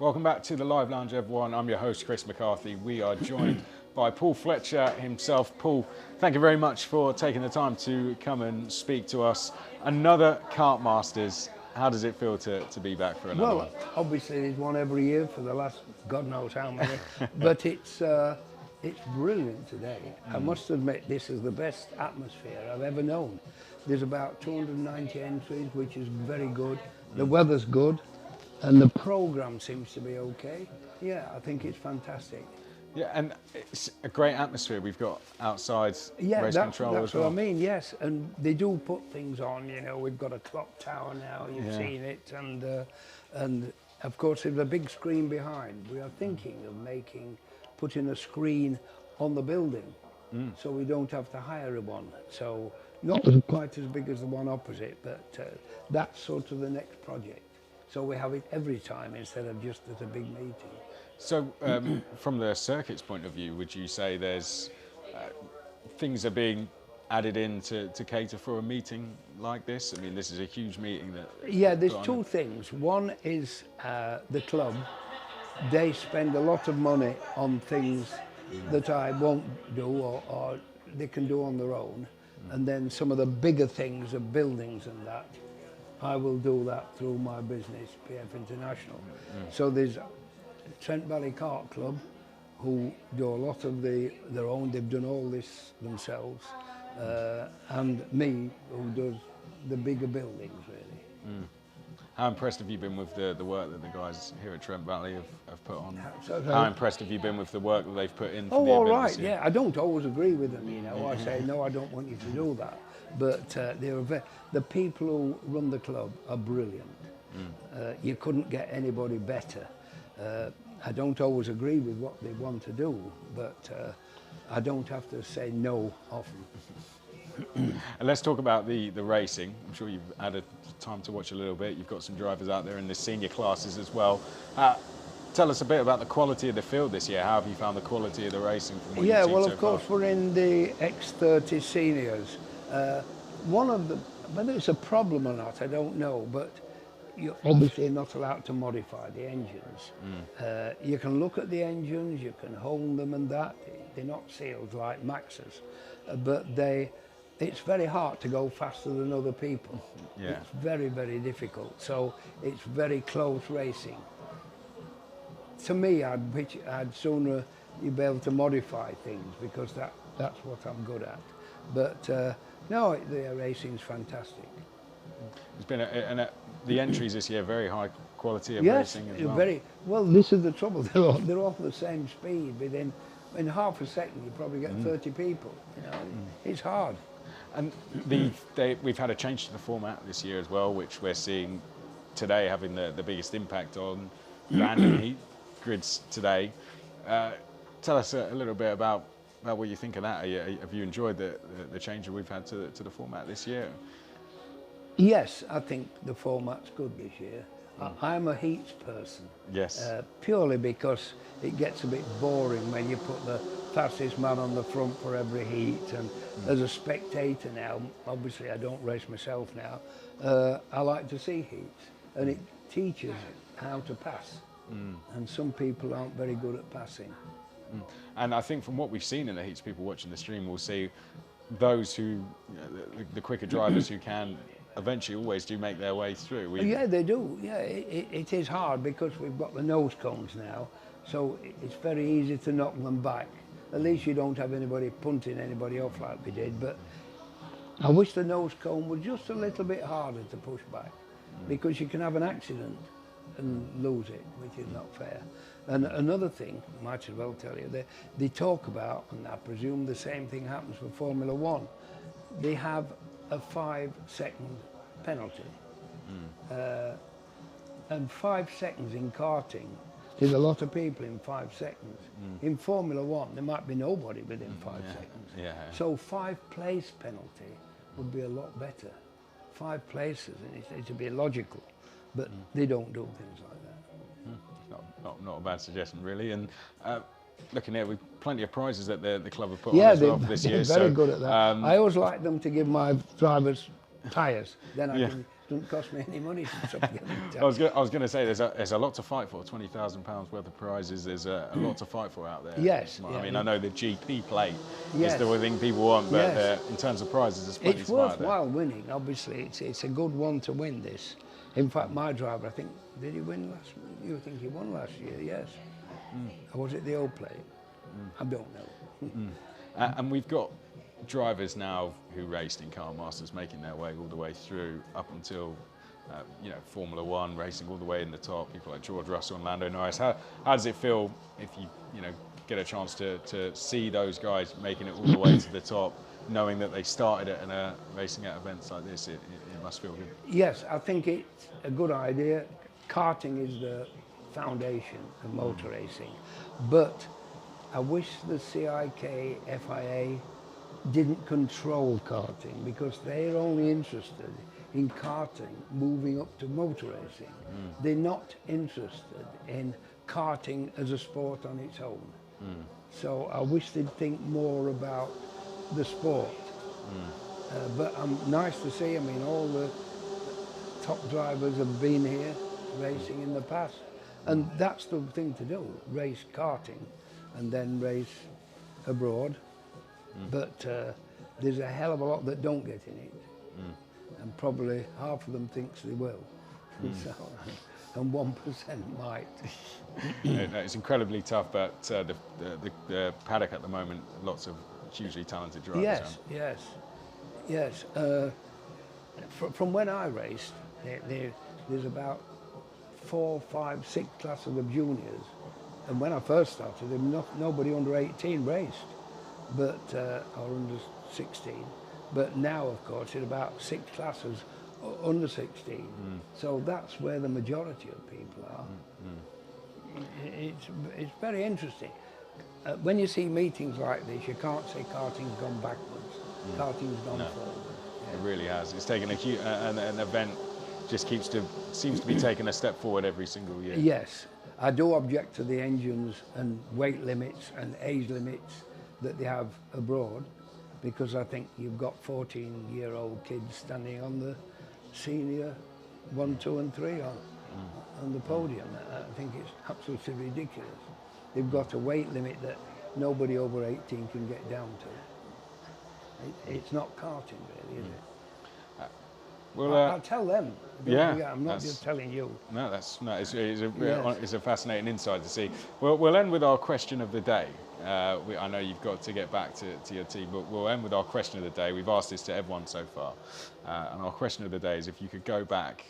Welcome back to the Live Lounge, everyone. I'm your host, Chris McCarthy. We are joined by Paul Fletcher himself. Paul, thank you very much for taking the time to come and speak to us. Another Kartmasters. How does it feel to be back for another one? Well, obviously there's one every year for the last God knows how many, but it's brilliant today. I must admit this is the best atmosphere I've ever known. There's about 290 entries, which is very good. The weather's good, and the program seems to be okay. Yeah, I think it's fantastic. Yeah, and it's a great atmosphere we've got outside Yeah, race control that's as well. what I mean, yes. And they do put things on, you know, we've got a clock tower now, you've seen it, and of course there's a big screen behind. We are thinking of putting a screen on the building, so we don't have to hire one. So not quite as big as the one opposite, but that's sort of the next project. So we have it every time instead of just at a big meeting. So from the circuit's point of view, would you say there's things are being added in to cater for a meeting like this? I mean, this is a huge meeting that... Yeah, there's two things. One is the club. They spend a lot of money on things that I won't do or they can do on their own. And then some of the bigger things of buildings and that, I will do that through my business, PF International. So there's Trent Valley Kart Club, who do a lot of their own, they've done all this themselves, and me, who does the bigger buildings, really. How impressed have you been with the work that the guys here at Trent Valley have put on? So, How impressed have you been with the work that they've put in for oh, the all event right, this year? yeah. I don't always agree with them, you know. I say, no, I don't want you to do that. But the people who run the club are brilliant. You couldn't get anybody better. I don't always agree with what they want to do, but I don't have to say no often. And let's talk about the racing. I'm sure you've had a time to watch a little bit. You've got some drivers out there in the senior classes as well. Tell us a bit about the quality of the field this year. How have you found the quality of the racing from what you've seen well, so of course, far? we're in the X30 seniors. Whether it's a problem or not, I don't know, but you're obviously not allowed to modify the engines. You can look at the engines, you can hold them and that. They're not sealed like Max's, but it's very hard to go faster than other people. Yeah. It's very, very difficult. So it's very close racing. To me, I'd sooner you be able to modify things because that's what I'm good at. But no, the racing's fantastic. It's been the entries this year, very high quality of Yes, racing as well. very well. This is the trouble. They're all the same speed. Within in half a second, you probably get 30 people. You know, it's hard. And we've had a change to the format this year as well, which we're seeing today having the biggest impact on random heat grids today. Tell us a little bit about what you think of that. Have you enjoyed the change that we've had to the format this year? Yes, I think the format's good this year. I'm a heats person. Yes. Purely because it gets a bit boring when you put the fastest man on the front for every heat. And as a spectator now, obviously I don't race myself now, I like to see heats. And it teaches how to pass. And some people aren't very good at passing. And I think from what we've seen in the heats, people watching the stream will see those who, the quicker drivers who can eventually always do make their way through. Yeah, they do. Yeah, it is hard because we've got the nose cones now, so it's very easy to knock them back. At least you don't have anybody punting anybody off like we did, but I wish the nose cone was just a little bit harder to push back because you can have an accident and lose it, which is not fair. And another thing, I might as well tell you, they talk about, and I presume the same thing happens for Formula One, they have a 5-second penalty. And 5 seconds in karting, there's a lot of people in 5 seconds. In Formula One, there might be nobody within 5 seconds. Yeah. So 5-place penalty would be a lot better. 5 places, and it'd be logical, but they don't do things like that. Not a bad suggestion, really. And looking here, we've plenty of prizes that the club have put on as well for this year. They're very good at that. I always like them to give my drivers tyres. Then Yeah. it doesn't cost me any money to stop getting I was going to say there's a lot to fight for. £20,000 worth of prizes. There's a lot to fight for out there. Yes, I yeah. mean, I know the GP plate Yes. is the thing people want, but Yes. in terms of prizes, there's plenty It's to fight there. worthwhile winning, obviously. It's a good one to win this. In fact, my driver, I think, did he win last year? You think he won last year? Yes. Or was it the old plate? I don't know. And we've got drivers now who raced in Kartmasters making their way all the way through up until Formula One, racing all the way in the top. People like George Russell and Lando Norris. How does it feel if you get a chance to see those guys making it all the way to the top, knowing that they started it and racing at events like this? It must feel good. Yes, I think it's a good idea. Karting is the foundation of motor racing, but I wish the CIK, FIA didn't control karting, because they're only interested in karting moving up to motor racing. They're not interested in karting as a sport on its own. So I wish they'd think more about the sport. But nice to see, I mean, all the top drivers have been here racing in the past. And that's the thing to do, race karting and then race abroad. But there's a hell of a lot that don't get in it. And probably half of them thinks they will. So, and 1% might. It's incredibly tough, but the paddock at the moment, lots of hugely talented drivers. Yes. From when I raced, there's about 4, 5, 6 classes of juniors. And when I first started, nobody under 18 raced, or under 16. But now, of course, it's about 6 classes under 16. So that's where the majority of people are. It's very interesting. When you see meetings like this, you can't say karting's gone backwards. Karting's gone forward. It really has. It's taken an event seems to be taking a step forward every single year. Yes, I do object to the engines and weight limits and age limits that they have abroad, because I think you've got 14-year-old kids standing on the senior 1, 2 and 3 on the podium. I think it's absolutely ridiculous. They've got a weight limit that nobody over 18 can get down to. It's not karting really, is it? Well, I'll tell them. Yeah, I'm not just telling you. No, it's a fascinating insight to see. We'll end with our question of the day. I know you've got to get back to your team, but we'll end with our question of the day. We've asked this to everyone so far, and our question of the day is: if you could go back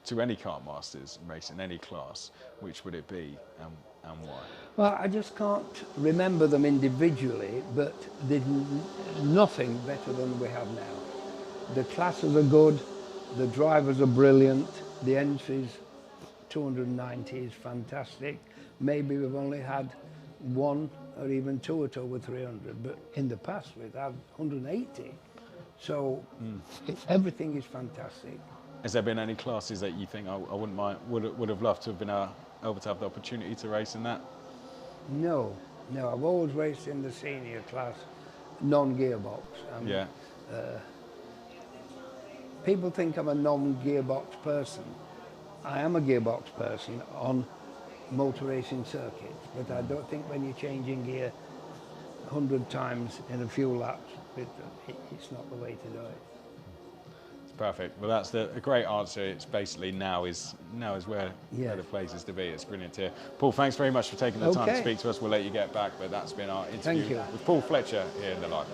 to any Kartmasters race in any class, which would it be, and why? Well, I just can't remember them individually, but there's nothing better than we have now. The classes are good, the drivers are brilliant, the entries, 290 is fantastic. Maybe we've only had 1 or even 2 at over 300, but in the past we've had 180. So everything is fantastic. Has there been any classes that you think I wouldn't mind, would have loved to have been able to have the opportunity to race in that? No, I've always raced in the senior class, non-gearbox. Yeah. People think I'm a non-gearbox person. I am a gearbox person on motor racing circuits, but I don't think when you're changing gear 100 times in a few laps, it's not the way to do it. It's perfect. Well, that's a great answer. It's basically now is where the place is to be. It's brilliant here. Paul, thanks very much for taking the time to speak to us. We'll let you get back, but that's been our interview with Paul Fletcher here in the live.